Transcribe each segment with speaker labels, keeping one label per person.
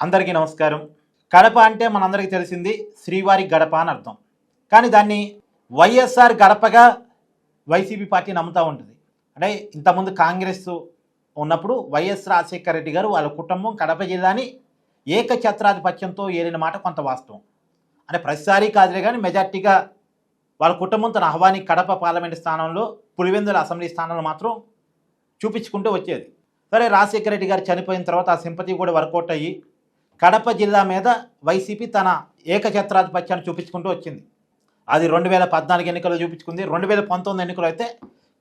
Speaker 1: అందరికీ నమస్కారం. కడప అంటే మనందరికీ తెలిసింది శ్రీవారి గడప అని అర్థం. కానీ దాన్ని వైఎస్ఆర్ గడపగా వైసీపీ పార్టీ నమ్ముతూ ఉంటుంది. అంటే ఇంతకుముందు కాంగ్రెస్ ఉన్నప్పుడు వైఎస్ రాజశేఖర రెడ్డి గారు వాళ్ళ కుటుంబం కడప జిల్లాని ఏకఛత్రాధిపత్యంతో ఏలిన మాట కొంత వాస్తవం. అంటే ప్రతిసారి కాదులే కానీ మెజార్టీగా వాళ్ళ కుటుంబం తన ఆహ్వాని కడప పార్లమెంటు స్థానంలో పులివెందుల అసెంబ్లీ స్థానంలో మాత్రం చూపించుకుంటూ వచ్చేది. సరే, రాజశేఖర రెడ్డి గారు చనిపోయిన తర్వాత ఆ సింపతి కూడా వర్కౌట్ అయ్యి కడప జిల్లా మీద వైసీపీ తన ఏకఛత్రాధిపత్యాన్ని చూపించుకుంటూ వచ్చింది. అది 2014 ఎన్నికల్లో చూపించుకుంది. 2019 ఎన్నికలు అయితే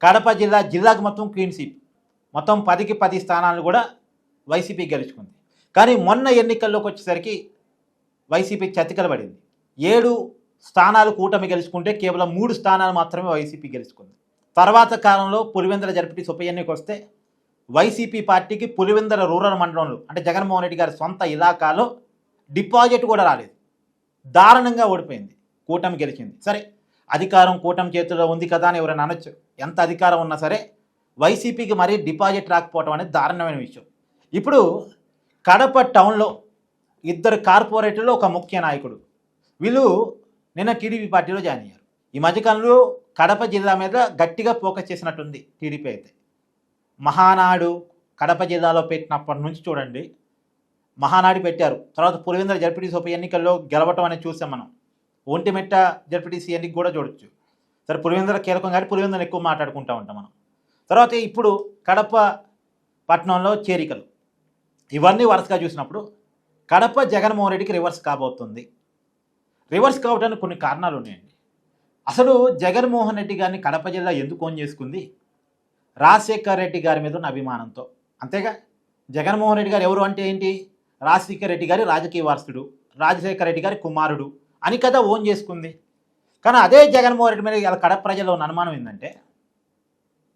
Speaker 1: కడప జిల్లాకు మొత్తం క్లీన్ స్వీప్, మొత్తం 10కి 10 స్థానాలను కూడా వైసీపీ గెలుచుకుంది. కానీ మొన్న ఎన్నికల్లోకి వచ్చేసరికి వైసీపీ చతికిల పడింది. 7 స్థానాలు కూటమి గెలుచుకుంటే కేవలం 3 స్థానాలు మాత్రమే వైసీపీ గెలుచుకుంది. తర్వాత కాలంలో పులివెందుల జడ్పీటీసీ ఉప ఎన్నిక వస్తే వైసీపీ పార్టీకి పులివెందుల రూరల్ మండలంలో అంటే జగన్మోహన్ రెడ్డి గారి సొంత ఇలాకాలో డిపాజిట్ కూడా రాలేదు. దారుణంగా ఓడిపోయింది. కూటమి గెలిచింది. సరే, అధికారం కూటమి చేతిలో ఉంది కదా అని ఎవరైనా అనొచ్చు. ఎంత అధికారం ఉన్నా సరే వైసీపీకి మరీ డిపాజిట్ రాకపోవడం అనేది దారుణమైన విషయం. ఇప్పుడు కడప టౌన్లో 2 కార్పొరేటర్లు, ఒక ముఖ్య నాయకుడు, వీళ్ళు నిన్న టీడీపీ పార్టీలో జాయిన్ అయ్యారు. ఈ మధ్యకాలంలో కడప జిల్లా మీద గట్టిగా ఫోకస్ చేసినట్టుంది టీడీపీ. అయితే మహానాడు కడప జిల్లాలో పెట్టినప్పటి నుంచి చూడండి, మహానాడు పెట్టారు. తర్వాత పులివెందుల జడ్పీటీసీ ఉప ఎన్నికల్లో గెలవటం అనేది చూసాం మనం. ఒంటిమిట్ట జడ్పీటీసీ ఎన్నిక కూడా చూడొచ్చు. సరే, పులివెందుల కీలకం కానీ పులివెందులు ఎక్కువ మాట్లాడుకుంటూ ఉంటాం మనం. తర్వాత ఇప్పుడు కడప పట్టణంలో చేరికలు, ఇవన్నీ వరుసగా చూసినప్పుడు కడప జగన్మోహన్ రెడ్డికి రివర్స్ కాబోతుంది. రివర్స్ కావడానికి కొన్ని కారణాలు ఉన్నాయండి. అసలు జగన్మోహన్ రెడ్డి గారిని కడప జిల్లా ఎందుకు ఓన్ చేసుకుంది? రాజశేఖర రెడ్డి గారి మీద ఉన్న అభిమానంతో. అంతేగా, జగన్మోహన్ రెడ్డి గారు ఎవరు అంటే ఏంటి? రాజశేఖర రెడ్డి గారి రాజకీయ వారసుడు, రాజశేఖర రెడ్డి గారి కుమారుడు అని కదా ఓన్ చేసుకుంది. కానీ అదే జగన్మోహన్ రెడ్డి మీద ఇలా కడప ప్రజల్లో ఉన్న అనుమానం ఏంటంటే,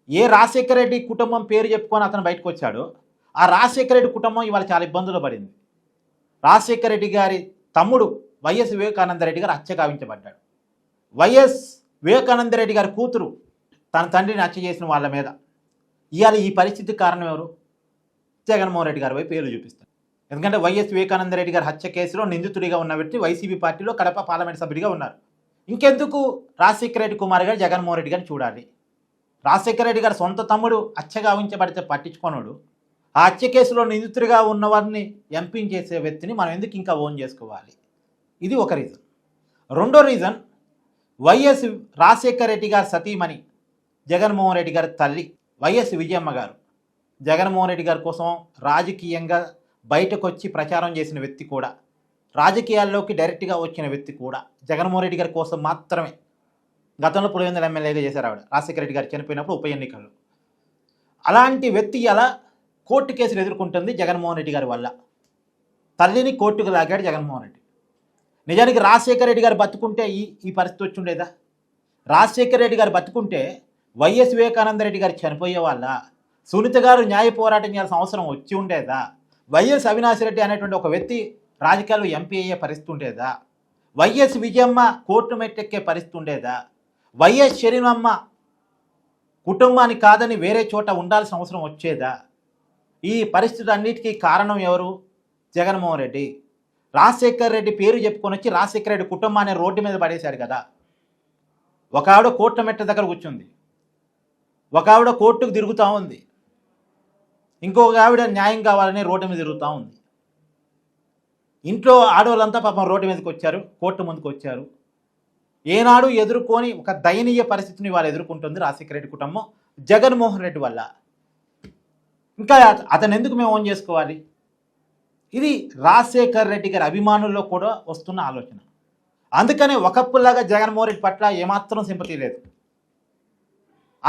Speaker 1: ఏ రాజశేఖర రెడ్డి కుటుంబం పేరు చెప్పుకొని అతను బయటకు వచ్చాడో ఆ రాజశేఖర రెడ్డి కుటుంబం ఇవాళ చాలా ఇబ్బందులు పడింది. రాజశేఖర రెడ్డి గారి తమ్ముడు వైఎస్ వివేకానంద రెడ్డి గారు హత్య గావించబడ్డాడు. వైఎస్ వివేకానంద రెడ్డి గారి కూతురు తన తండ్రిని హత్య చేసిన వాళ్ళ మీద ఇవాళ ఈ పరిస్థితికి కారణం ఎవరు? జగన్మోహన్ రెడ్డి గారి వైపు పేరు చూపిస్తారు. ఎందుకంటే వైఎస్ వివేకానంద రెడ్డి గారి హత్య కేసులో నిందితుడిగా ఉన్న వ్యక్తి వైసీపీ పార్టీలో కడప పార్లమెంట్ సభ్యుడిగా ఉన్నారు. ఇంకెందుకు రాజశేఖర రెడ్డి కుమార్ గారు జగన్మోహన్ రెడ్డి గారిని చూడాలి? రాజశేఖర రెడ్డి గారి సొంత తమ్ముడు హత్య గావించబడితే పట్టించుకోనోడు, ఆ హత్య కేసులో నిందితుడిగా ఉన్నవారిని ఎంపీ చేసే వ్యక్తిని మనం ఎందుకు ఇంకా ఓన్ చేసుకోవాలి? ఇది ఒక రీజన్. రెండో రీజన్, వైఎస్ రాజశేఖర రెడ్డి గారి సతీమణి జగన్మోహన్ రెడ్డి గారి తల్లి వైఎస్ విజయమ్మ గారు జగన్మోహన్ రెడ్డి గారి కోసం రాజకీయంగా బయటకు వచ్చి ప్రచారం చేసిన వ్యక్తి కూడా, రాజకీయాల్లోకి డైరెక్ట్గా వచ్చిన వ్యక్తి కూడా జగన్మోహన్ రెడ్డి గారి కోసం మాత్రమే. గతంలో పులివెందుల ఎమ్మెల్యేగా చేశారు ఆవిడ, రాజశేఖర రెడ్డి గారు చనిపోయినప్పుడు ఉప ఎన్నికల్లో. అలాంటి వ్యక్తి అలా కోర్టు కేసులు ఎదుర్కొంటుంది జగన్మోహన్ రెడ్డి గారి వల్ల. తల్లిని కోర్టుకు లాగాడు జగన్మోహన్ రెడ్డి. నిజానికి రాజశేఖర రెడ్డి గారు బతుకుంటే ఈ పరిస్థితి వచ్చి ఉండేదా? రాజశేఖర రెడ్డి గారు బతుకుంటే వైఎస్ వివేకానంద రెడ్డి గారు చనిపోయే వాళ్ళ, సునీత గారు న్యాయ పోరాటం చేయాల్సిన అవసరం వచ్చి ఉండేదా? వైఎస్ అవినాష్ రెడ్డి అనేటువంటి ఒక వ్యక్తి రాజకీయాల్లో ఎంపీ అయ్యే పరిస్థితి ఉండేదా? వైఎస్ విజయమ్మ కోర్టు మెట్టెక్కే పరిస్థితి ఉండేదా? వైఎస్ షరీనమ్మ కుటుంబాన్ని కాదని వేరే చోట ఉండాల్సిన అవసరం వచ్చేదా? ఈ పరిస్థితి అన్నిటికీ కారణం ఎవరు? జగన్మోహన్ రెడ్డి. రాజశేఖర రెడ్డి పేరు చెప్పుకొని వచ్చి రాజశేఖర రెడ్డి కుటుంబాన్ని రోడ్డు మీద పడేశాడు కదా. ఒక ఆవిడ కోర్టు మెట్ట దగ్గర కూర్చుంది, ఒక ఆవిడ కోర్టుకు తిరుగుతూ ఉంది, ఇంకొక ఆవిడ న్యాయం కావాలని రోడ్డు మీద తిరుగుతూ ఉంది. ఇంట్లో ఆడవాళ్ళంతా పాపం రోడ్డు మీదకి వచ్చారు, కోర్టు ముందుకు వచ్చారు. ఏనాడు ఎదుర్కొని ఒక దయనీయ పరిస్థితిని వాళ్ళు ఎదుర్కొంటుంది రాజశేఖర రెడ్డి కుటుంబం జగన్మోహన్ రెడ్డి వల్ల. ఇంకా అతను ఎందుకు మేము ఓన్ చేసుకోవాలి? ఇది రాజశేఖర రెడ్డి గారి అభిమానుల్లో కూడా వస్తున్న ఆలోచన. అందుకనే ఒకప్పులాగా జగన్మోహన్ రెడ్డి పట్ల ఏమాత్రం సింపతి లేదు.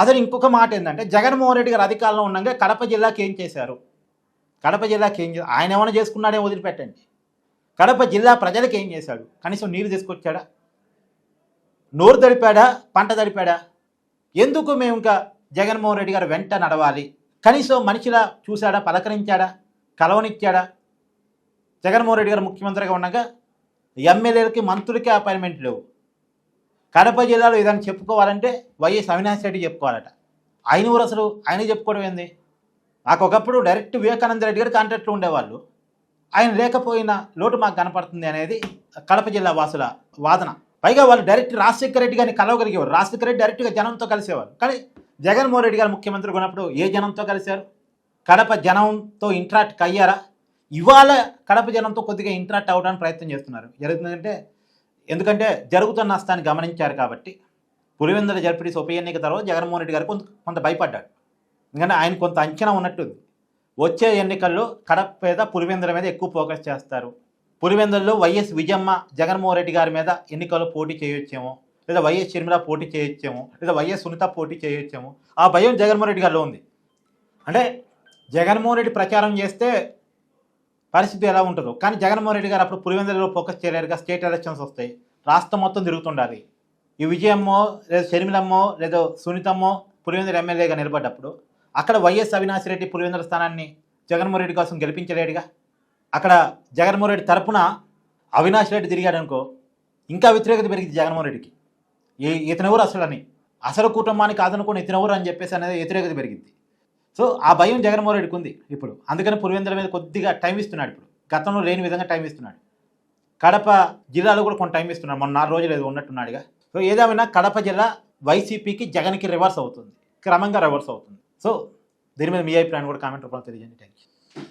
Speaker 1: అతను ఇంకొక మాట ఏంటంటే, జగన్మోహన్ రెడ్డి గారు అధికారంలో ఉండగా కడప జిల్లాకి ఏం చేశారు? కడప జిల్లాకి ఏం చేశారు? ఆయన ఏమైనా చేసుకున్నాడే వదిలిపెట్టండి, కడప జిల్లా ప్రజలకు ఏం చేశాడు? కనీసం నీరు తీసుకొచ్చాడా? నోరు తడిపాడా? పంట తడిపాడా? ఎందుకు మేము ఇంకా జగన్మోహన్ రెడ్డి గారు వెంట నడవాలి? కనీసం మనిషిలా చూశాడా? పలకరించాడా? కలవనిచ్చాడా? జగన్మోహన్ రెడ్డి గారు ముఖ్యమంత్రిగా ఉండగా ఎమ్మెల్యేలకి మంత్రులకి అపాయింట్మెంట్ లేవు. కడప జిల్లాలో ఏదైనా చెప్పుకోవాలంటే వైఎస్ అవినాష్ రెడ్డి చెప్పుకోవాలట. ఆయన ఊరు అసలు ఆయన చెప్పుకోవడం ఏంది? నాకు ఒకప్పుడు డైరెక్ట్ వివేకానంద రెడ్డి గారు కాంట్రాక్ట్లో ఉండేవాళ్ళు. ఆయన లేకపోయిన లోటు మాకు కనపడుతుంది అనేది కడప జిల్లా వాసుల వాదన. పైగా వాళ్ళు డైరెక్ట్ రాజశేఖర రెడ్డి గారిని కలవగలిగేవారు. రాజశేఖర రెడ్డి డైరెక్ట్గా జనంతో కలిసేవారు. కానీ జగన్మోహన్ రెడ్డి గారు ముఖ్యమంత్రిగా ఉన్నప్పుడు ఏ జనంతో కలిశారు? కడప జనంతో ఇంటరాక్ట్ అయ్యారా? ఇవాళ కడప జనంతో కొద్దిగా ఇంటరాక్ట్ అవ్వడానికి ప్రయత్నం చేస్తున్నారు. ఎందుకంటే జరుగుతున్న నష్టాన్ని గమనించారు కాబట్టి. పులివెందుల జడ్పీటీసీ ఉప ఎన్నిక తర్వాత జగన్మోహన్ రెడ్డి గారు కొంత భయపడ్డాడు. ఎందుకంటే ఆయన కొంత అంచనా ఉన్నట్టుంది. వచ్చే ఎన్నికల్లో కడప మీద పులివెందుల మీద ఎక్కువ ఫోకస్ చేస్తారు. పులివెందుల్లో వైఎస్ విజయమ్మ జగన్మోహన్ రెడ్డి గారి మీద ఎన్నికల్లో పోటీ చేయొచ్చేమో, లేదా వైఎస్ షర్మిల పోటీ చేయొచ్చేమో, లేదా వైఎస్ సునీత పోటీ చేయొచ్చేమో, ఆ భయం జగన్మోహన్ రెడ్డి గారిలో ఉంది. అంటే జగన్మోహన్ రెడ్డి ప్రచారం చేస్తే పరిస్థితి ఎలా ఉంటుందో, కానీ జగన్మోహన్ రెడ్డి గారు అప్పుడు పులివెందులలో ఫోకస్ చేయలేరుగా. స్టేట్ ఎలక్షన్స్ వస్తాయి, రాష్ట్రం మొత్తం తిరుగుతుండాలి. ఈ విజయమ్మో లేదా షర్మిలమ్మో లేదా సునీతమ్మో పులివెందుల ఎమ్మెల్యేగా నిలబడ్డప్పుడు అక్కడ వైఎస్ అవినాష్ రెడ్డి పులివెందుల స్థానాన్ని జగన్మోహన్ రెడ్డి కోసం గెలిపించలేడుగా. అక్కడ జగన్మోహన్ రెడ్డి తరపున అవినాష్ రెడ్డి తిరిగాడు అనుకో, ఇంకా వ్యతిరేకత పెరిగింది జగన్మోహన్ రెడ్డికి. ఇతనెవరు అసలు కుటుంబానికి ఆదనుకుని ఇతనెవరు అని చెప్పేసి అనేది వ్యతిరేకత పెరిగింది. సో ఆ భయం జగన్మోహన్ రెడ్డికి ఉంది ఇప్పుడు. అందుకని పులివెందుల మీద కొద్దిగా టైం ఇస్తున్నాడు ఇప్పుడు. గతంలో లేని విధంగా టైం ఇస్తున్నాడు. కడప జిల్లాలో కూడా కొంత టైం ఇస్తున్నాడు. మొన్న 4 రోజులు ఏదో ఉన్నట్టున్నాడుగా. సో ఏదేమైనా కడప జిల్లా వైసీపీకి జగన్కి రివర్స్ అవుతుంది, క్రమంగా రివర్స్ అవుతుంది. సో దీని మీద మీ అభిప్రాయాన్ని కూడా కామెంట్ రూపంలో తెలియజేయండి. Thank you.